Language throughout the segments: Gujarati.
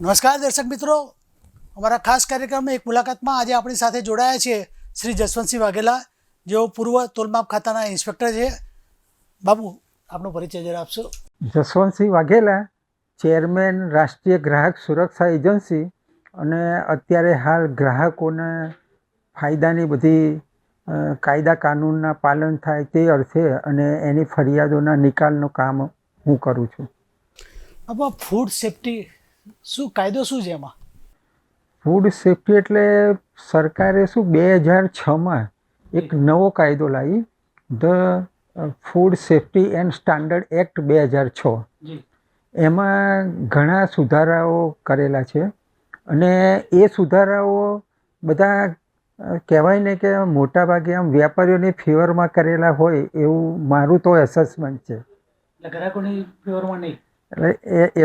નમસ્કાર દર્શક મિત્રો, અમારા ખાસ કાર્યક્રમમાં એક મુલાકાતમાં આજે આપણી સાથે જોડાયા છે શ્રી જસવંતસિંહ વાઘેલા, જેઓ પૂર્વ તોલમાપ ખાતાના ઇન્સ્પેક્ટર છે. બાબુ, આપનો પરિચય જરા આપશો. જસવંતસિંહ વાઘેલા, ચેરમેન રાષ્ટ્રીય ગ્રાહક સુરક્ષા એજન્સી, અને અત્યારે હાલ ગ્રાહકોને ફાયદાની બધી કાયદા કાનૂનના પાલન થાય તે અર્થે અને એની ફરિયાદોના નિકાલનું કામ હું કરું છું. આમાં ફૂડ સેફ્ટી શું કાયદો શું છે? એમાં ફૂડ સેફ્ટી એટલે સરકારે 2006માં એક નવો કાયદો લાવી, the food safety and standard act 2006. એમાં ઘણા સુધારાઓ કરેલા છે અને એ સુધારાઓ બધા કહેવાય ને કે મોટાભાગે આમ વેપારીઓની ફેવરમાં કરેલા હોય એવું મારું તો એસેસમેન્ટ છે. ગ્રાહકોની ફેવરમાં નહીં, એટલે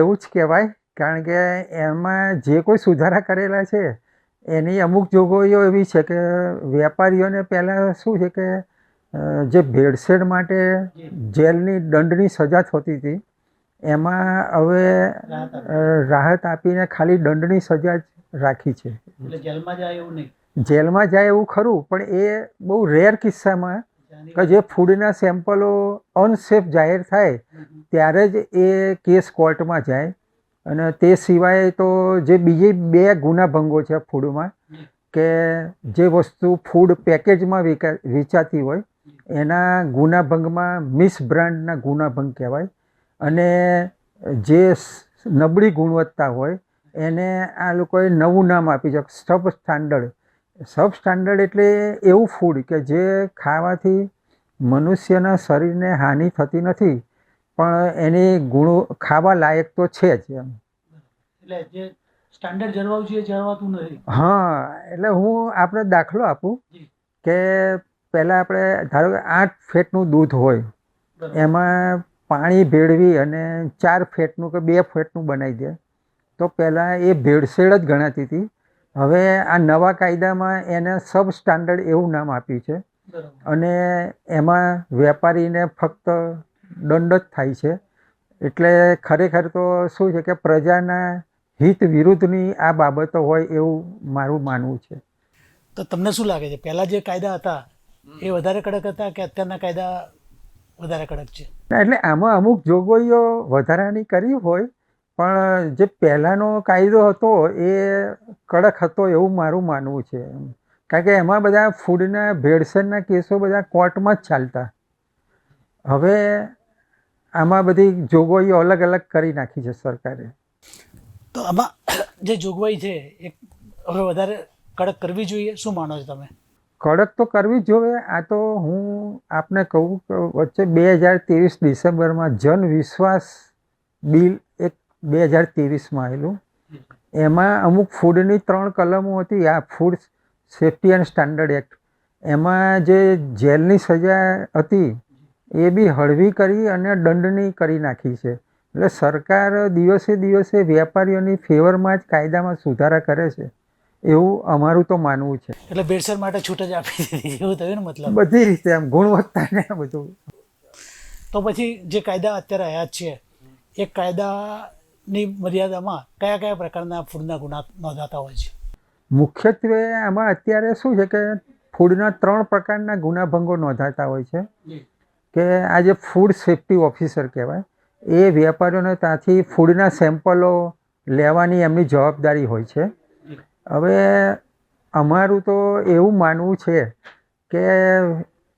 એવું જ કહેવાય, કારણ કે એમાં જે કોઈ સુધારા કરેલા છે એની અમુક જોગવાઈઓ એવી છે કે વેપારીઓને પહેલાં શું છે કે જે ભેળસેળ માટે જેલની દંડની સજા થતી હતી એમાં હવે રાહત આપીને ખાલી દંડની સજા જ રાખી છે. એટલે જેલમાં જાય એવું નહીં. જેલમાં જાય એવું ખરું, પણ એ બહુ રેર કિસ્સામાં કે જે ફૂડના સેમ્પલો અનસેફ જાહેર થાય ત્યારે જ એ કેસ કોર્ટમાં જાય. અને તે સિવાય તો જે બીજી 2 ગુનાભંગો છે ફૂડમાં, કે જે વસ્તુ ફૂડ પેકેજમાં વેચાતી હોય એના ગુનાભંગમાં મિસબ્રાન્ડના ગુનાભંગ કહેવાય, અને જે નબળી ગુણવત્તા હોય એને આ લોકોએ નવું નામ આપી છે, સબ સ્ટાન્ડર્ડ. સબ સ્ટાન્ડર્ડ એટલે એવું ફૂડ કે જે ખાવાથી મનુષ્યના શરીરને હાનિ થતી નથી પણ એની ગુણો ખાવા લાયક તો છે જ એમ. એટલે જે સ્ટાન્ડર્ડ જળવાવું જોઈએ જળવાતું નથી. હા, એટલે હું આપણે દાખલો આપું કે પહેલાં આપણે ધારો કે 8 ફેટનું દૂધ હોય, એમાં પાણી ભેળવી અને 4 ફેટનું કે 2 ફેટનું બનાવી દે તો પહેલાં એ ભેળસેળ જ ગણાતી હતી. હવે આ નવા કાયદામાં એને સબ સ્ટાન્ડર્ડ એવું નામ આપ્યું છે અને એમાં વેપારીને ફક્ત દંડ જ થાય છે. એટલે ખરેખર તો શું છે કે પ્રજાના હિત વિરુદ્ધની આ બાબતો હોય એવું મારું માનવું છે. તો તમને શું લાગે છે, પહેલાં જે કાયદા હતા એ વધારે કડક હતા કે અત્યારના કાયદા વધારે કડક છે? એટલે આમાં અમુક જોગવાઈઓ વધારાની કરી હોય, પણ જે પહેલાંનો કાયદો હતો એ કડક હતો એવું મારું માનવું છે. કારણ કે એમાં બધા ફૂડના ભેળસેળના કેસો બધા કોર્ટમાં જ ચાલતા. હવે આમાં બધી જોગવાઈઓ અલગ અલગ કરી નાખી છે સરકારે. તો આમાં જે જોગવાઈ છે એ હવે વધારે કડક કરવી જોઈએ, શું માનો છો તમે? કડક તો કરવી જ જોઈએ. આ તો હું આપને કહું કે વચ્ચે 2023 ડિસેમ્બરમાં જન વિશ્વાસ બિલ એક 2023માં આવેલું. એમાં અમુક ફૂડની 3 કલમો હતી, આ food safety and standard act. એમાં જે જેલની સજા હતી એ બી હળવી કરી અને દંડની કરી નાખી છે. એટલે સરકાર દિવસે દિવસે વેપારીઓની ફેવરમાં જ કાયદામાં સુધારા કરે છે એવું અમારું તો માનવું છે. એટલે ભેળસેળ માટે છૂટ જ આપી દીધી એવું થયું ને? મતલબ બધી રીતે આમ ગુણવત્તાને બધું. તો પછી જે કાયદા અત્યારે આવ્યા છે એ કાયદાની મર્યાદામાં કયા કયા પ્રકારના ફૂડના ગુના નોંધાતા હોય છે? મુખ્યત્વે આમાં અત્યારે શું છે કે ફૂડના 3 પ્રકારના ગુનાભંગો નોંધાતા હોય છે. કે આ જે ફૂડ સેફ્ટી ઓફિસર કહેવાય એ વેપારીઓને ત્યાંથી ફૂડના સેમ્પલો લેવાની એમની જવાબદારી હોય છે. હવે અમારું તો એવું માનવું છે કે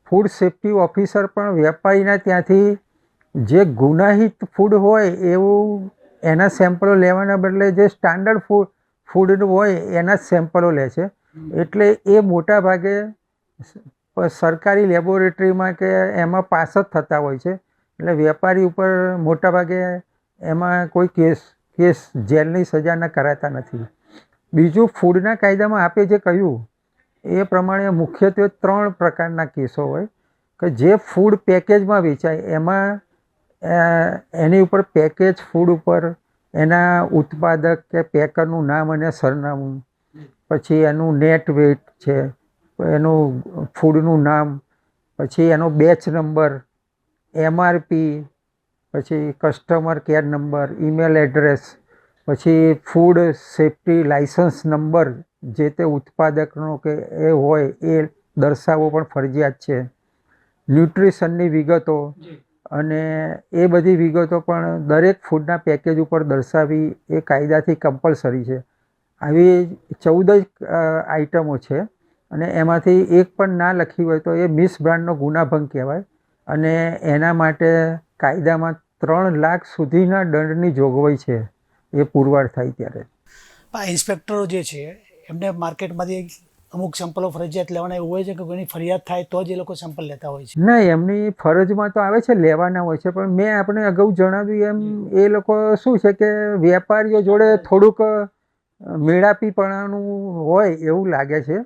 ફૂડ સેફ્ટી ઓફિસર પણ વેપારીના ત્યાંથી જે ગુનાહિત ફૂડ હોય એવું એના સેમ્પલો લેવાના બદલે જે સ્ટાન્ડર્ડ ફૂડ હોય એના જ સેમ્પલો લે છે. એટલે એ મોટા ભાગે સરકારી લેબોરેટરીમાં કે એમાં પાસ જ થતા હોય છે. એટલે વેપારી ઉપર મોટાભાગે એમાં કોઈ કેસ જેલની સજાના કરાતા નથી. બીજું, ફૂડના કાયદામાં આપે જે કહ્યું એ પ્રમાણે મુખ્યત્વે 3 પ્રકારના કેસો હોય કે જે ફૂડ પેકેજમાં વેચાય એમાં એની ઉપર પેકેજ ફૂડ ઉપર એના ઉત્પાદક કે પેકરનું નામ અને સરનામું, પછી એનું નેટ વેટ છે, એનું ફૂડનું નામ, પછી એનો બેચ નંબર, MRP, પછી customer care number, email address, પછી ફૂડ સેફ્ટી લાઇસન્સ નંબર જે તે ઉત્પાદકનો કે એ હોય એ દર્શાવવો પણ ફરજિયાત છે. ન્યુટ્રિશનની વિગતો અને એ બધી વિગતો પણ દરેક ફૂડના પેકેજ ઉપર દર્શાવવી એ કાયદાથી કમ્પલસરી છે. આવી 14 જ આઇટમો છે અને એમાંથી એક પણ ના લખી હોય તો એ મિસબ્રાન્ડનો ગુનાભંગ કહેવાય અને એના માટે કાયદામાં 3 લાખ સુધીના દંડની જોગવાઈ છે એ પુરવાર થાય ત્યારે. આ ઇન્સ્પેક્ટરો જે છે એમને માર્કેટમાંથી અમુક સેમ્પલો ફરજિયાત લેવાના એવું હોય છે કે કોઈની ફરિયાદ થાય તો જ એ લોકો સેમ્પલ લેતા હોય છે? ના, એમની ફરજમાં તો આવે છે, લેવાના હોય છે, પણ મેં આપણે અગાઉ જણાવ્યું એમ એ લોકો શું છે કે વેપારીઓ જોડે થોડુંક મેળાપીપણાનું હોય એવું લાગે છે.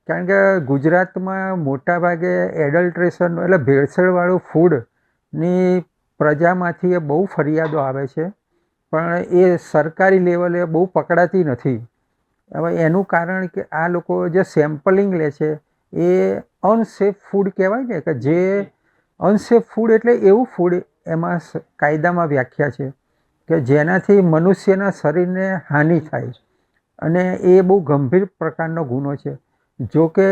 કારણ કે ગુજરાતમાં મોટાભાગે એડલ્ટ્રેશન એટલે ભેળસેળવાળું ફૂડની પ્રજામાંથી એ બહુ ફરિયાદો આવે છે, પણ એ સરકારી લેવલે બહુ પકડાતી નથી. હવે એનું કારણ કે આ લોકો જે સેમ્પલિંગ લે છે એ અનસેફ ફૂડ કહેવાય ને, કે જે અનસેફ ફૂડ એટલે એવું ફૂડ એમાં કાયદામાં વ્યાખ્યા છે કે જેનાથી મનુષ્યના શરીરને હાનિ થાય અને એ બહુ ગંભીર પ્રકારનો ગુનો છે. જો કે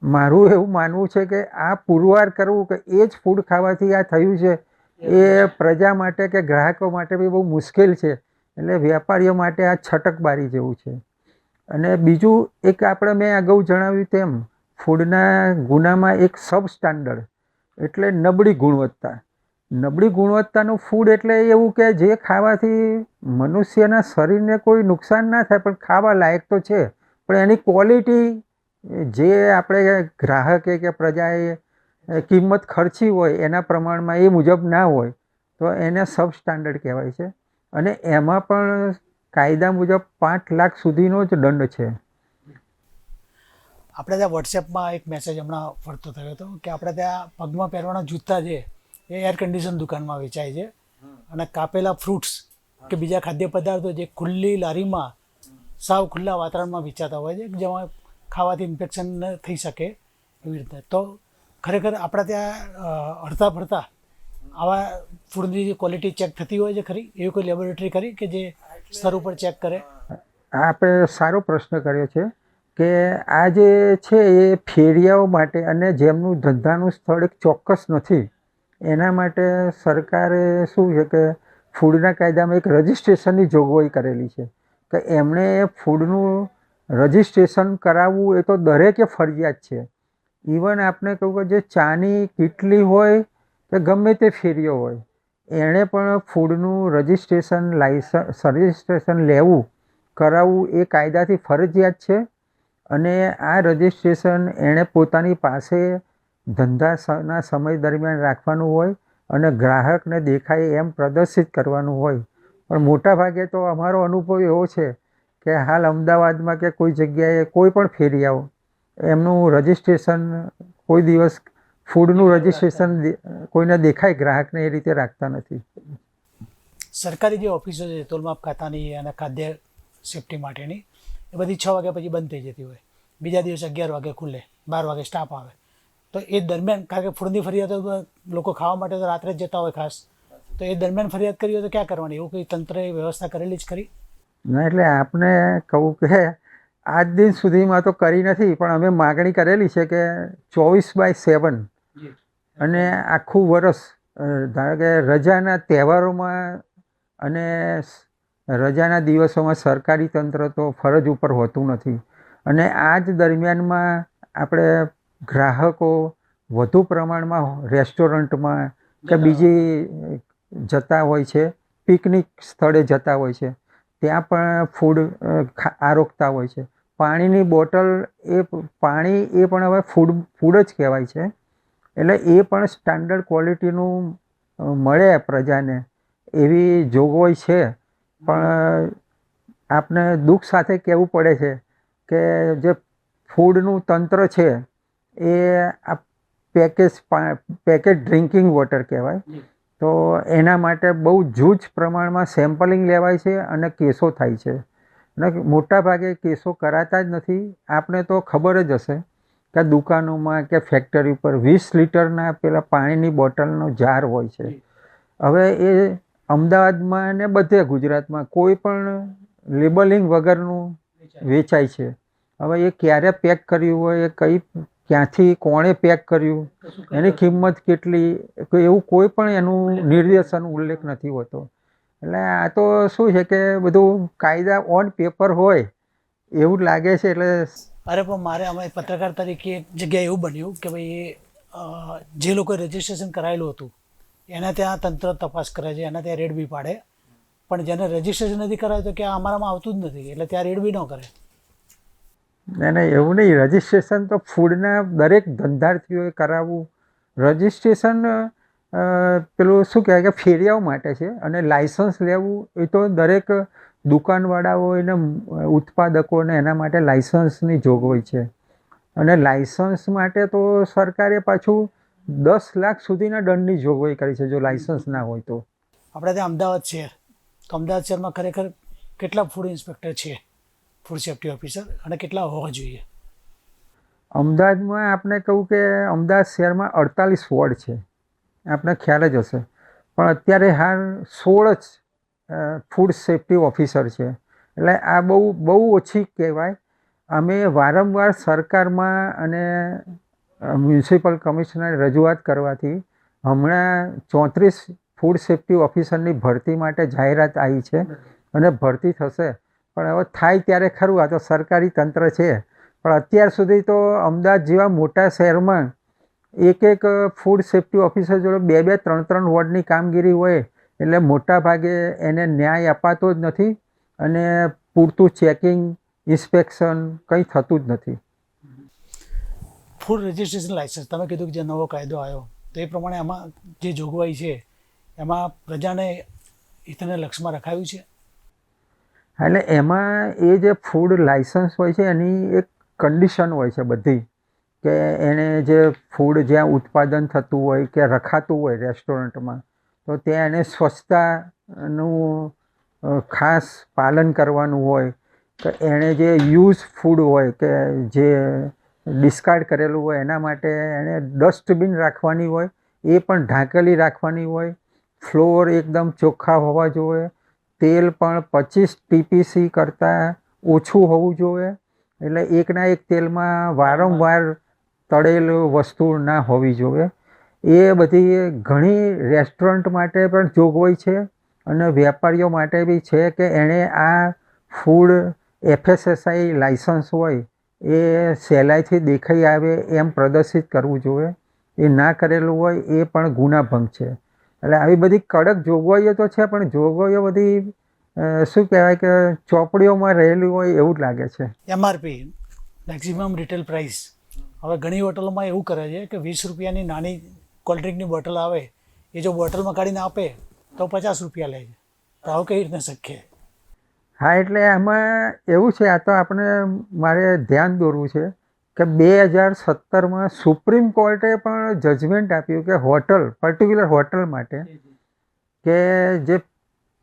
મારું એવું માનવું છે કે આ પુરવાર કરવું કે એ જ ફૂડ ખાવાથી આ થયું છે એ પ્રજા માટે કે ગ્રાહકો માટે બી બહુ મુશ્કેલ છે. એટલે વેપારીઓ માટે આ છટકબારી જેવું છે. અને બીજું એક આપણે મેં અગાઉ જણાવ્યું તેમ ફૂડના ગુનામાં એક સબ સ્ટાન્ડર્ડ એટલે નબળી ગુણવત્તા. નબળી ગુણવત્તાનું ફૂડ એટલે એવું કે જે ખાવાથી મનુષ્યના શરીરને કોઈ નુકસાન ના થાય પણ ખાવા લાયક તો છે, પણ એની ક્વોલિટી જે આપણે ગ્રાહકે કે પ્રજાએ કિંમત ખર્ચી હોય એના પ્રમાણમાં એ મુજબ ના હોય તો એને સબ સ્ટાન્ડર્ડ કહેવાય છે. અને એમાં પણ કાયદા મુજબ 5 લાખ સુધીનો જ દંડ છે. આપણે ત્યાં વોટ્સએપમાં એક મેસેજ હમણાં ફરતો થયો હતો કે આપણે ત્યાં પગમાં પહેરવાના જૂતા છે એ એર કન્ડિશન દુકાનમાં વેચાય છે અને કાપેલા ફ્રૂટ્સ કે બીજા ખાદ્ય પદાર્થો જે ખુલ્લી લારીમાં સાવ ખુલ્લા વાતાવરણમાં વેચાતા હોય છે જેમાં ખાવાથી ઇન્ફેક્શન ન થઈ શકે એવી રીતે. તો ખરેખર આપણે ત્યાં હડતા ફરતા આવા ફૂડની જે ક્વોલિટી ચેક થતી હોય છે ખરી? એવી કોઈ લેબોરેટરી ખરી કે જે સ્તર ઉપર ચેક કરે? આપણે સારો પ્રશ્ન કર્યો છે કે આ જે છે એ ફેરિયાઓ માટે અને જેમનું ધંધાનું સ્થળ એક ચોક્કસ નથી એના માટે સરકારે શું છે કે ફૂડના કાયદામાં એક રજિસ્ટ્રેશનની જોગવાઈ કરેલી છે કે એમણે ફૂડનું રજિસ્ટ્રેશન કરાવવું એ તો દરેકે ફરજિયાત છે. ઇવન આપણે કહું કે જે ચાની કીટલી હોય કે ગમે તે ફેરિયો હોય એણે પણ ફૂડનું રજિસ્ટ્રેશન લેવું કરાવવું એ કાયદાથી ફરજિયાત છે. અને આ રજિસ્ટ્રેશન એણે પોતાની પાસે ધંધાના સમય દરમિયાન રાખવાનું હોય અને ગ્રાહકને દેખાય એમ પ્રદર્શિત કરવાનું હોય. પણ મોટાભાગે તો અમારો અનુભવ એવો છે કે હાલ અમદાવાદમાં કે કોઈ જગ્યાએ કોઈ પણ ફેરિયાઓ એમનું રજિસ્ટ્રેશન કોઈ દિવસ ફૂડનું રજિસ્ટ્રેશન કોઈને દેખાય ગ્રાહકને એ રીતે રાખતા નથી. સરકારી જે ઓફિસો છે તોલમાપ ખાતાની અને ખાદ્ય સેફ્ટી માટેની એ બધી 6 વાગ્યા પછી બંધ થઈ જતી હોય, બીજા દિવસે 11 વાગે ખુલે, 12 વાગે સ્ટાફ આવે. તો એ દરમિયાન કારણ કે ફૂડની ફરિયાદ લોકો ખાવા માટે તો રાત્રે જ જતા હોય ખાસ, તો એ દરમિયાન ફરિયાદ કરી હોય તો ક્યાં કરવાની? એવું કોઈ તંત્રએ વ્યવસ્થા કરેલી જ ખરી? ના, એટલે આપને કહું કે આજ દિન સુધીમાં તો કરી નથી, પણ અમે માગણી કરેલી છે કે 24/7 અને આખું વર્ષ ધારો કે રજાના તહેવારોમાં અને રજાના દિવસોમાં સરકારી તંત્ર તો ફરજ ઉપર હોતું નથી અને આ જ દરમિયાનમાં આપણે ગ્રાહકો વધુ પ્રમાણમાં રેસ્ટોરન્ટમાં કે બીજી જતા હોય છે, પિકનિક સ્થળે જતા હોય છે, ત્યાં પણ ફૂડ આરોગતા હોય છે. પાણીની બોટલ પાણી એ પણ હવે ફૂડ જ કહેવાય છે. એટલે એ પણ સ્ટાન્ડર્ડ ક્વોલિટીનું મળે પ્રજાને એવી જોગવાઈ છે. પણ આપને દુઃખ સાથે કહેવું પડે છે કે જે ફૂડનું તંત્ર છે એ આ પેકેજ ડ્રિંકિંગ વોટર કહેવાય. તો એના માટે બહુ જૂજ પ્રમાણમાં સેમ્પલિંગ લેવાય છે અને કેસો થાય છે. અને મોટાભાગે કેસો કરાતા જ નથી. આપને તો ખબર જ હશે કે દુકાનોમાં કે ફેક્ટરી ઉપર 20 લીટરના પેલા પાણીની બોટલનો જાર હોય છે. હવે એ અમદાવાદમાં ને બધે ગુજરાતમાં કોઈ પણ લેબલિંગ વગરનું વેચાય છે. હવે એ ક્યારે પેક કર્યું હોય, એ ક્યાંથી કોણે પેક કર્યું, એની કિંમત કેટલી, એવું કોઈ પણ એનું નિર્દેશન ઉલ્લેખ નથી હોતો. એટલે આ તો શું છે કે બધું કાયદા ઓન પેપર હોય એવું લાગે છે. એટલે અરે પણ મારે અમે પત્રકાર તરીકે એક જગ્યાએ એવું બન્યું કે ભાઈ જે લોકોએ રજિસ્ટ્રેશન કરાયેલું હતું એના ત્યાં તંત્ર તપાસ કરે છે, એના ત્યાં રેડ બી પાડે, પણ જેને રજિસ્ટ્રેશન નથી કરાવ્યું તો કે આ અમારામાં આવતું જ નથી, એટલે ત્યાં રેડ બી ન કરે. એને એવું નહીં, રજિસ્ટ્રેશન તો ફૂડના દરેક ધંધાર્થીઓએ કરાવવું. રજિસ્ટ્રેશન પેલું શું કહેવાય કે ફેરિયાઓ માટે છે, અને લાઇસન્સ લેવું એ તો દરેક દુકાનવાળાઓ એને ઉત્પાદકોને એના માટે લાઇસન્સની જોગવાઈ છે. અને લાઇસન્સ માટે તો સરકારે પાછું 10 લાખ સુધીના દંડની જોગવાઈ કરી છે જો લાઇસન્સ ના હોય તો. આપણે ત્યાં અમદાવાદ શહેર, તો અમદાવાદ શહેરમાં ખરેખર કેટલા ફૂડ ઇન્સ્પેક્ટર છે, ફૂડ સેફ્ટી ઓફિસર, અને કેટલા હોવા જોઈએ? અમદાવાદમાં આપણે કહું કે અમદાવાદ શહેરમાં 48 વોર્ડ છે, આપણે ખ્યાલ જ હશે. પણ અત્યારે હાલ 16 જ ફૂડ સેફ્ટી ઓફિસર છે. એટલે આ બહુ ઓછી કહેવાય. અમે વારંવાર સરકારમાં અને મ્યુનિસિપલ કમિશનર રજૂઆત કરવાથી હમણાં 34 ફૂડ સેફ્ટી ઓફિસરની ભરતી માટે જાહેરાત આવી છે, અને ભરતી થશે. પણ હવે થાય ત્યારે ખરું, આ તો સરકારી તંત્ર છે. પણ અત્યાર સુધી તો અમદાવાદ જેવા મોટા શહેરમાં એક ફૂડ સેફ્ટી ઓફિસર જોડે 2-2, 3-3 વોર્ડની કામગીરી હોય, એટલે મોટા ભાગે એને ન્યાય અપાતો જ નથી, અને પૂરતું ચેકિંગ, ઇન્સ્પેક્શન કંઈ થતું જ નથી. ફૂડ રજિસ્ટ્રેશન લાઇસન્સ, તમે કીધું કે જે નવો કાયદો આવ્યો તો એ પ્રમાણે એમાં જે જોગવાઈ છે એમાં પ્રજાને હિતને લક્ષમાં રખાયું છે. એટલે એમાં એ જે ફૂડ લાઇસન્સ હોય છે એની એક કન્ડિશન હોય છે બધી, કે એને જે ફૂડ જ્યાં ઉત્પાદન થતું હોય કે રખાતું હોય રેસ્ટોરન્ટમાં, તો ત્યાં એને સ્વચ્છતાનું ખાસ પાલન કરવાનું હોય, કે એણે જે યુઝ ફૂડ હોય કે જે ડિસ્કાર્ડ કરેલું હોય એના માટે એણે ડસ્ટબિન રાખવાની હોય, એ પણ ઢાંકેલી રાખવાની હોય. ફ્લોર એકદમ ચોખ્ખા હોવા જોઈએ. તેલ પણ 25 TPC કરતાં ઓછું હોવું જોઈએ. એટલે એકના એક તેલમાં વારંવાર તળેલું વસ્તુ ના હોવી જોઈએ. એ બધી ઘણી રેસ્ટોરન્ટ માટે પણ જોગવાઈ છે, અને વેપારીઓ માટે બી છે કે એણે આ ફૂડ FSSAI લાઇસન્સ હોય એ સહેલાઈથી દેખાઈ આવે એમ પ્રદર્શિત કરવું જોઈએ. એ ના કરેલું હોય એ પણ ગુનાભંગ છે. એટલે આવી બધી કડક જોગવાઈઓ તો છે, પણ જોગવાઈઓ બધી શું કહેવાય કે ચોપડીઓમાં રહેલી હોય એવું જ લાગે છે. MRP, maximum retail price. હવે ઘણી હોટલોમાં એવું કરે છે કે 20 રૂપિયાની નાની કોલ્ડ ડ્રિંકની બોટલ આવે, એ જો બોટલમાં કાઢીને આપે તો 50 રૂપિયા લે છે. તો આવું કઈ રીતના શક્ય? હા, એટલે આમાં એવું છે, આ તો આપણે મારે ધ્યાન દોરવું છે કે 2017માં સુપ્રીમ કોર્ટે પણ જજમેન્ટ આપ્યું કે હોટલ, પર્ટિક્યુલર હોટલ માટે, કે જે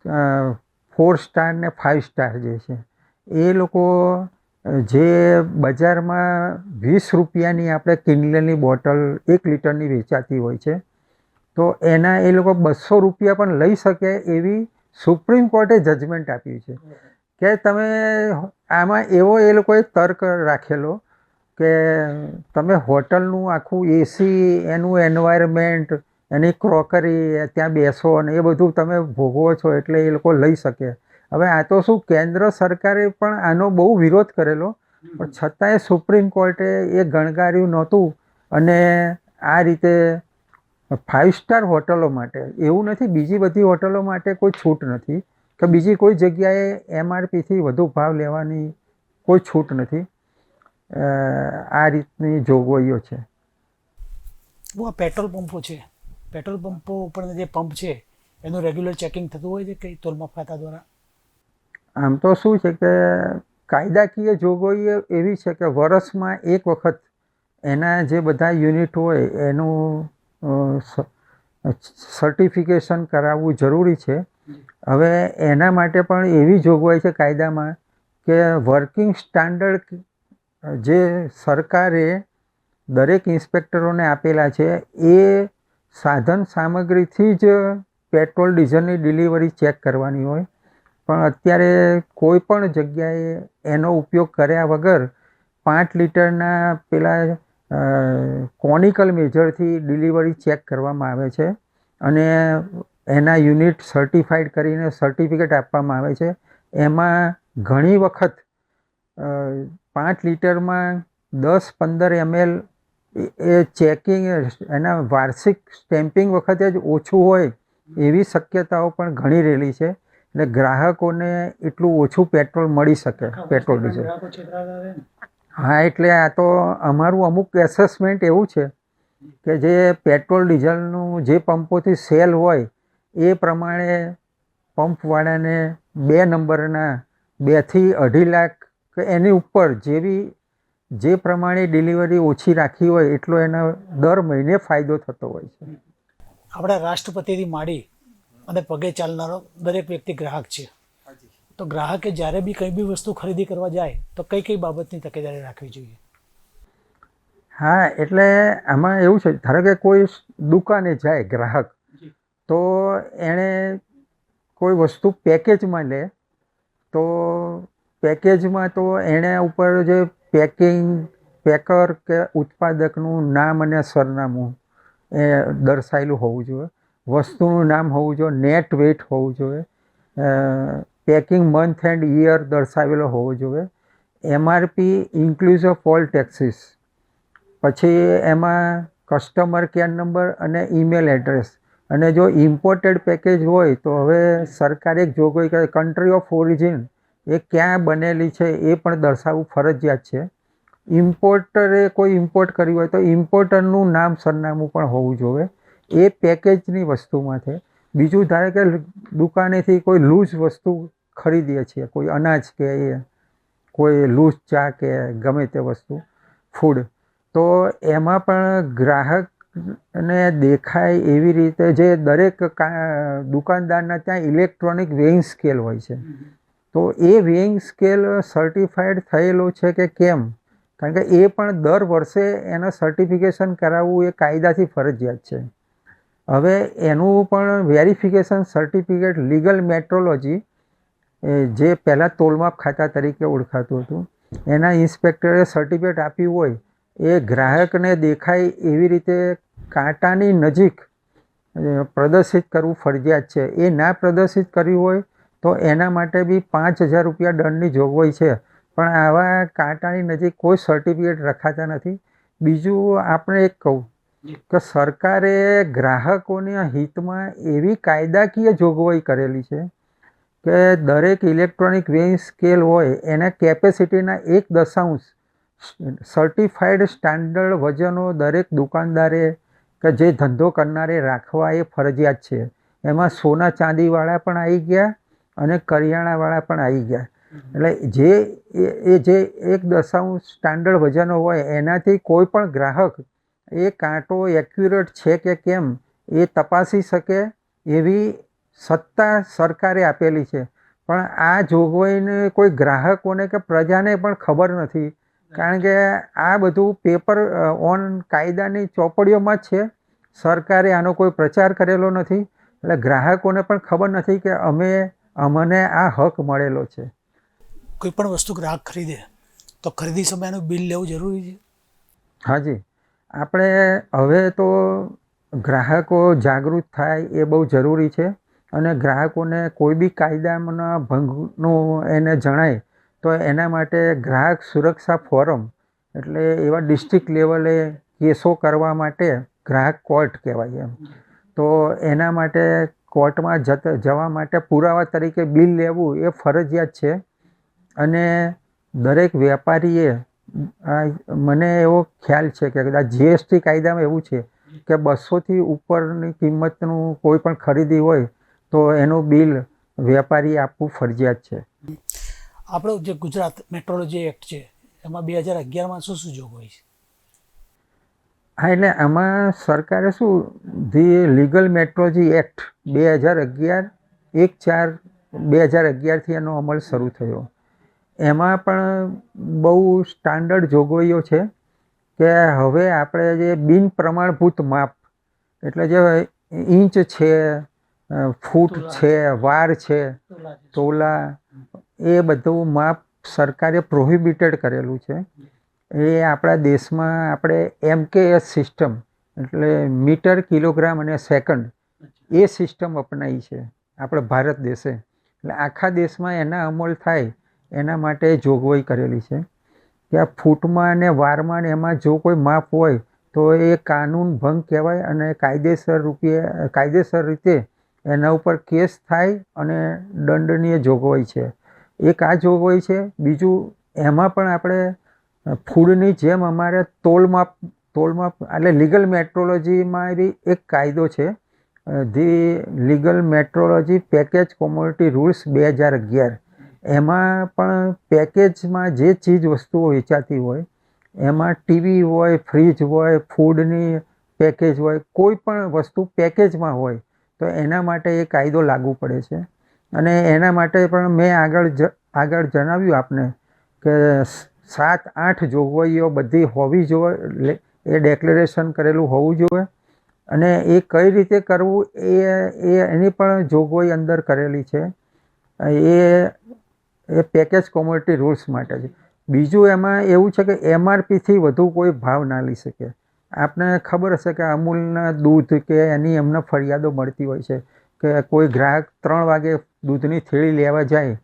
4 સ્ટાર ને 5 સ્ટાર જે છે એ લોકો જે બજારમાં 20 રૂપિયાની આપણે કિનલેની બોટલ 1 લીટરની વેચાતી હોય છે, તો એના એ લોકો 200 રૂપિયા પણ લઈ શકે એવી સુપ્રીમ કોર્ટે જજમેન્ટ આપ્યું છે. કે તમે આમાં એવો એ લોકોએ તર્ક રાખેલો કે તમે હોટલનું આખું એસી, એનું એન્વાયરમેન્ટ, એની ક્રોકરી, ત્યાં બેસો અને એ બધું તમે ભોગવો છો એટલે એ લોકો લઈ શકે. હવે આ તો શું, કેન્દ્ર સરકારે પણ આનો બહુ વિરોધ કરેલો, પણ છતાંય સુપ્રીમ કોર્ટે એ ગણગાર્યું નહોતું, અને આ રીતે 5 સ્ટાર હોટલો માટે એવું નથી, બીજી બધી હોટલો માટે કોઈ છૂટ નથી, કે બીજી કોઈ જગ્યાએ MRPથી વધુ ભાવ લેવાની કોઈ છૂટ નથી. આ રીતની જોગવાઈઓ છે. પેટ્રોલ પંપો છે, પેટ્રોલ પંપો ઉપરના જે પંપ છે એનું રેગ્યુલર ચેકિંગ થતું હોય છે કઈ તોલમાપ ખાતા દ્વારા? આમ તો શું છે કે કાયદાકીય જોગવાઈ એવી છે કે વર્ષમાં એક વખત એના જે બધા યુનિટ હોય એનું સર્ટિફિકેશન કરાવવું જરૂરી છે. હવે એના માટે પણ એવી જોગવાઈ છે કાયદામાં કે વર્કિંગ સ્ટાન્ડર્ડ જે સરકારે દરેક ઇન્સ્પેક્ટરોને આપેલા છે એ સાધન સામગ્રીથી જ પેટ્રોલ ડીઝલની ડિલિવરી ચેક કરવાની હોય, પણ અત્યારે કોઈ પણ જગ્યાએ એનો ઉપયોગ કર્યા વગર 5 લીટરના પેલા કોનિકલ મેજરથી ડિલિવરી ચેક કરવામાં આવે છે અને એના યુનિટ સર્ટિફાઈડ કરીને સર્ટિફિકેટ આપવામાં આવે છે. એમાં ઘણી વખત 5 લીટરમાં 10-15 ml એ ચેકિંગ એના વાર્ષિક સ્ટેમ્પિંગ વખતે જ ઓછું હોય એવી શક્યતાઓ પણ ઘણી રહેલી છે. એટલે ગ્રાહકોને એટલું ઓછું પેટ્રોલ મળી શકે, પેટ્રોલ ડીઝલ. હા, એટલે આ તો અમારું અમુક એસેસમેન્ટ એવું છે કે જે પેટ્રોલ ડીઝલનું જે પંપોથી સેલ હોય એ પ્રમાણે પંપવાળાને 2 નંબરના 2 થી 2.5 લાખ કે એની ઉપર જે પ્રમાણે ડિલિવરી ઓછી રાખી હોય એટલો એનો દર મહિને ફાયદો થતો હોય છે. આપણા રાષ્ટ્રપતિથી માંડી અને પગે ચાલનારો દરેક વ્યક્તિ ગ્રાહક છે. તો ગ્રાહકે જ્યારે બી કંઈ બી વસ્તુ ખરીદી કરવા જાય તો કઈ કઈ બાબતની તકેદારી રાખવી જોઈએ? હા, એટલે આમાં એવું છે, ધારો કે કોઈ દુકાને જાય ગ્રાહક, તો એણે કોઈ વસ્તુ પેકેજમાં લે તો પેકેજમાં તો એણે ઉપર જે પેકર કે ઉત્પાદકનું નામ અને સરનામું એ દર્શાવેલું હોવું જોઈએ, વસ્તુનું નામ હોવું જોઈએ, નેટ વેઇટ હોવું જોઈએ, પેકિંગ મંથ એન્ડ યર દર્શાવેલો હોવો જોઈએ, MRP ઇન્ક્લુઝ ઓફ ઓલ ટેક્સીસ, પછી એમાં કસ્ટમર કેર નંબર અને ઈમેલ એડ્રેસ, અને જો ઇમ્પોર્ટેડ પેકેજ હોય તો હવે સરકારે એક જોગવાઈ કરી કન્ટ્રી ઓફ ઓરિજિન એ ક્યાં બનેલી છે એ પણ દર્શાવવું ફરજિયાત છે. ઇમ્પોર્ટરે કોઈ ઇમ્પોર્ટ કર્યું હોય તો ઇમ્પોર્ટરનું નામ સરનામું પણ હોવું જોઈએ એ પેકેજની વસ્તુમાં છે. બીજું, ધારો કે દુકાનેથી કોઈ લૂઝ વસ્તુ ખરીદીએ છીએ, કોઈ અનાજ કે કોઈ લૂઝ ચા કે ગમે તે વસ્તુ ફૂડ, તો એમાં પણ ગ્રાહકને દેખાય એવી રીતે જે દરેક દુકાનદારના ત્યાં ઇલેક્ટ્રોનિક વેઇંગ સ્કેલ હોય છે, તો એ વેઇંગ સ્કેલ સર્ટિફાઈડ થયેલો છે કે કેમ, કારણ કે એ પણ દર વર્ષે એનું સર્ટિફિકેશન કરાવવું એ કાયદાથી ફરજિયાત છે. હવે એનું પણ વેરિફિકેશન સર્ટિફિકેટ લીગલ મેટ્રોલોજી, જે પહેલાં તોલમાપ ખાતા તરીકે ઓળખાતું હતું, એના ઇન્સ્પેક્ટરે સર્ટિફિકેટ આપ્યું હોય એ ગ્રાહકને દેખાય એવી રીતે કાંટાની નજીક પ્રદર્શિત કરવું ફરજિયાત છે. એ ના પ્રદર્શિત કર્યું હોય તો એના માટે બી 5,000 રૂપિયા દંડની જોગવાઈ છે. પણ આવા કાંટાની નજીક કોઈ સર્ટિફિકેટ રખાતા નથી. બીજું આપણે એક કહું કે સરકારે ગ્રાહકોના હિતમાં એવી કાયદાકીય જોગવાઈ કરેલી છે કે દરેક ઇલેક્ટ્રોનિક વેઇંગ સ્કેલ હોય એના કેપેસિટીના 1 સર્ટિફાઈડ સ્ટાન્ડર્ડ વજનો દરેક દુકાનદારે કે જે ધંધો કરનારે રાખવા એ ફરજિયાત છે. એમાં સોના ચાંદીવાળા પણ આવી ગયા અને કરિયાણાવાળા પણ આવી ગયા. એટલે જે 1 સ્ટાન્ડર્ડ વજનો હોય એનાથી કોઈ પણ ગ્રાહક એ કાંટો એક્યુરેટ છે કે કેમ એ તપાસી શકે એવી સત્તા સરકારે આપેલી છે. પણ આ જોગવાઈને કોઈ ગ્રાહકોને કે પ્રજાને પણ ખબર નથી, કારણ કે આ બધું પેપર ઓન કાયદાની ચોપડીઓમાં જ છે. સરકારે આનો કોઈ પ્રચાર કરેલો નથી, એટલે ગ્રાહકોને પણ ખબર નથી કે અમને આ હક મળેલો છે. કોઈ પણ વસ્તુ ગ્રાહક ખરીદે તો ખરીદી સમયનું બિલ લેવું જરૂરી છે? હાજી, આપણે હવે તો ગ્રાહકો જાગૃત થાય એ બહુ જરૂરી છે, અને ગ્રાહકોને કોઈ બી કાયદાના ભંગનું એને જણાય તો એના માટે ગ્રાહક સુરક્ષા ફોરમ, એટલે એવા ડિસ્ટ્રિક્ટ લેવલે કેસો કરવા માટે ગ્રાહક કોર્ટ કહેવાય એમ, તો એના માટે કોર્ટમાં જવા માટે પુરાવા તરીકે બિલ લેવું એ ફરજિયાત છે. અને દરેક વેપારીએ, મને એવો ખ્યાલ છે કે કદાચ GST કાયદામાં એવું છે કે 200થી ઉપરની કિંમતનું કોઈ પણ ખરીદી હોય તો એનું બિલ વેપારીએ આપવું ફરજિયાત છે. આપણો જે ગુજરાત મેટ્રોલોજી એક્ટ છે એમાં 2011માં શું જોગવાઈ છે? હા, એટલે આમાં સરકારે ધી લીગલ મેટ્રોલોજી એક્ટ 2011 1/4/2011થી એનો અમલ શરૂ થયો. એમાં પણ બહુ સ્ટાન્ડર્ડ જોગવાઈઓ છે કે હવે આપણે જે બિન પ્રમાણભૂત માપ, એટલે જે ઇંચ છે ફૂટ છે, વાર છે, તોલા, એ બધું માપ સરકારે પ્રોહિબિટેડ કરેલું છે. એ આપણા દેશમાં આપણે MKS સિસ્ટમ એટલે મીટર, કિલોગ્રામ અને સેકન્ડ એ સિસ્ટમ અપનાવી છે આપણે ભારત દેશે. એટલે આખા દેશમાં એના અમલ થાય એના માટે જોગવાઈ કરેલી છે કે આ ફૂટમાં અને વારમાં ને એમાં જો કોઈ માપ હોય તો એ કાનૂન ભંગ કહેવાય અને કાયદેસર રીતે એના ઉપર કેસ થાય અને દંડનીય જોગવાઈ છે. એક આ જોગવાઈ છે. બીજું એમાં પણ આપણે ફૂડની જેમ અમારે તોલમાપ એટલે લીગલ મેટ્રોલોજીમાં બી એક કાયદો છે, the legal metrology package commodity rules 2011. એમાં પણ પેકેજમાં જે ચીજ વસ્તુઓ વેચાતી હોય એમાં ટીવી હોય, ફ્રીજ હોય, ફૂડની પેકેજ હોય, કોઈ પણ વસ્તુ પેકેજમાં હોય તો એના માટે એ કાયદો લાગુ પડે છે. અને એના માટે પણ મેં આગળ જણાવ્યું આપને કે 7-8 જોગવાઈઓ બધી હોવી જોઈએ, એ ડેક્લેરેશન કરેલું હોવું જોઈએ. અને એ કઈ રીતે કરવું એની પણ જોગવાઈ અંદર કરેલી છે. એ પેકેજ કોમોડિટી રૂલ્સ માટે છે. બીજું એમાં એવું છે કે MRPથી વધુ કોઈ ભાવ ના લઈ શકે. આપને ખબર હશે કે અમૂલના દૂધ કે એની એમને ફરિયાદો મળતી હોય છે કે કોઈ ગ્રાહક 3 વાગે દૂધની થેલી લેવા જાય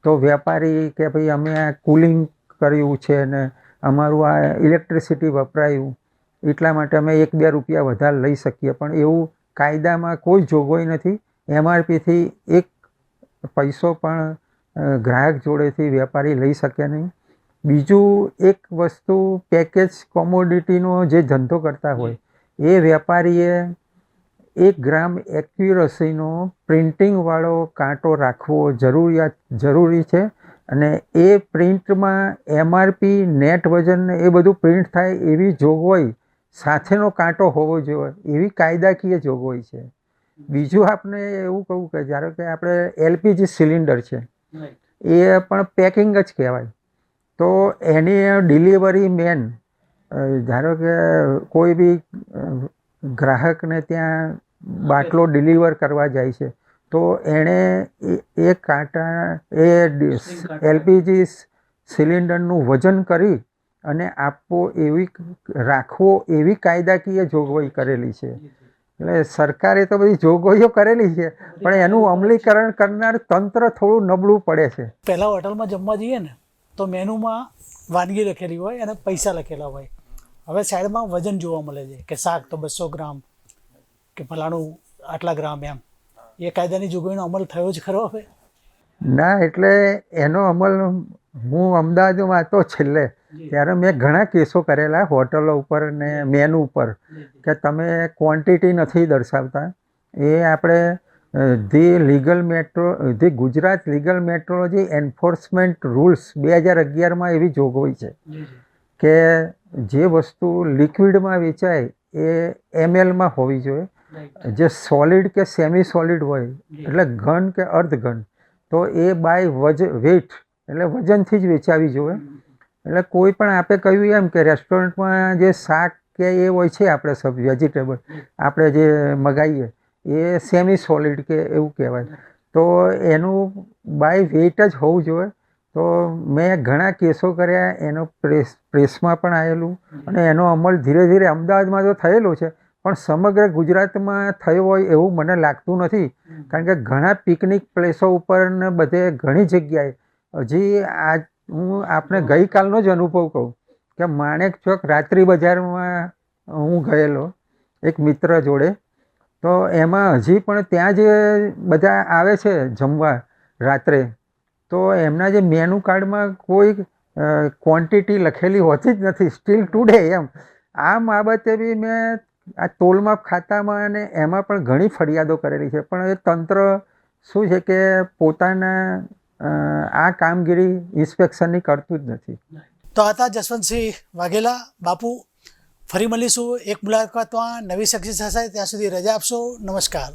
તો વેપારી કે ભાઈ અમે આ કુલિંગ કર્યું છે ને અમારું આ ઇલેક્ટ્રિસિટી વપરાયું એટલા માટે અમે 1-2 રૂપિયા વધારે લઈ શકીએ, પણ એવું કાયદામાં કોઈ જોગવાઈ નથી. MRPથી એક પૈસો પણ ગ્રાહક જોડેથી વેપારી લઈ શકે નહીં. બીજું એક વસ્તુ, પેકેજ કોમોડિટીનો જે ધંધો કરતા હોય એ વેપારીએ 1 ગ્રામ એક્યુરસીનો પ્રિન્ટિંગવાળો કાંટો રાખવો જરૂરી છે. અને એ પ્રિન્ટમાં MRP, નેટ વજન એ બધું પ્રિન્ટ થાય એવી જોગવાઈ સાથેનો કાંટો હોવો જોઈએ, એવી કાયદાકીય જોગવાઈ છે. બીજું આપણે એવું કહું કે ધારો કે આપણે LPG સિલિન્ડર છે એ પણ પેકિંગ જ કહેવાય. તો એની ડિલિવરી મેન ધારો કે કોઈ બી ગ્રાહકને ત્યાં બાટલો ડિલિવર કરવા જાય છે તો એણે એ કાંટા LPG સિલિન્ડરનું વજન કરી અને રાખવો એવી કાયદાકીય જોગવાઈ કરેલી છે. એટલે સરકારે તો બધી જોગવાઈઓ કરેલી છે પણ એનું અમલીકરણ કરનાર તંત્ર થોડું નબળું પડે છે. પહેલાં હોટલમાં જમવા જઈએ ને તો મેનુમાં વાનગી લખેલી હોય અને પૈસા લખેલા હોય. હવે સાઈડમાં વજન જોવા મળે છે કે શાક તો 200 ગ્રામ કે ફલાણું આટલા ગ્રામ એમ. એ કાયદાની જોગવાઈનો અમલ થયો જ ખરો હવે? ના, એટલે એનો અમલ હું અમદાવાદમાં હતો છેલ્લે ત્યારે મેં ઘણા કેસો કરેલા હોટલો ઉપર ને મેનુ ઉપર કે તમે ક્વોન્ટિટી નથી દર્શાવતા. એ આપણે the Gujarat legal metrology enforcement rules 2011માં એવી જોગવાઈ છે કે જે વસ્તુ લિક્વિડમાં વેચાય એ mlમાં હોવી જોઈએ. જે સોલિડ કે સેમી સોલિડ હોય એટલે ઘન કે અર્ધઘન તો એ બાય વેઇટ એટલે વજનથી જ વેચાવી જોઈએ. એટલે કોઈ પણ આપણે કહ્યું એમ કે રેસ્ટોરન્ટમાં જે શાક કે એ હોય છે આપણે વેજીટેબલ આપણે જે મગાવીએ એ સેમી સોલિડ કે એવું કહેવાય તો એનું બાય વેઇટ જ હોવું જોઈએ. તો મેં ઘણા કેસો કર્યા, એનો પ્રેસમાં પણ આવેલું અને એનો અમલ ધીરે ધીરે અમદાવાદમાં તો થયેલો છે પણ સમગ્ર ગુજરાતમાં થયો હોય એવું મને લાગતું નથી. કારણ કે ઘણા પિકનિક પ્લેસો ઉપર ને બધે ઘણી જગ્યાએ હજી હું આપણે ગઈકાલનો જ અનુભવ કહું કે માણેક ચોક રાત્રિ બજારમાં હું ગયેલો એક મિત્ર જોડે. તો એમાં હજી પણ ત્યાં જે બધા આવે છે જમવા રાત્રે તો એમના જે મેનુ કાર્ડમાં કોઈ ક્વોન્ટિટી લખેલી હોતી જ નથી સ્ટીલ ટુડે એમ. આ બાબતે બી મેં આ તોલમાપ ખાતામાં અને એમાં પણ ઘણી ફરિયાદો કરેલી છે પણ એ તંત્ર શું છે કે પોતાના આ કામગીરી ઇન્સ્પેક્શનની કરતું જ નથી. તો આ હતા જસવંતસિંહ વાઘેલા. બાપુ, ફરી મળીશું એક મુલાકાતમાં નવી સક્સેસ હશે. ત્યાં સુધી રજા આપશો. નમસ્કાર.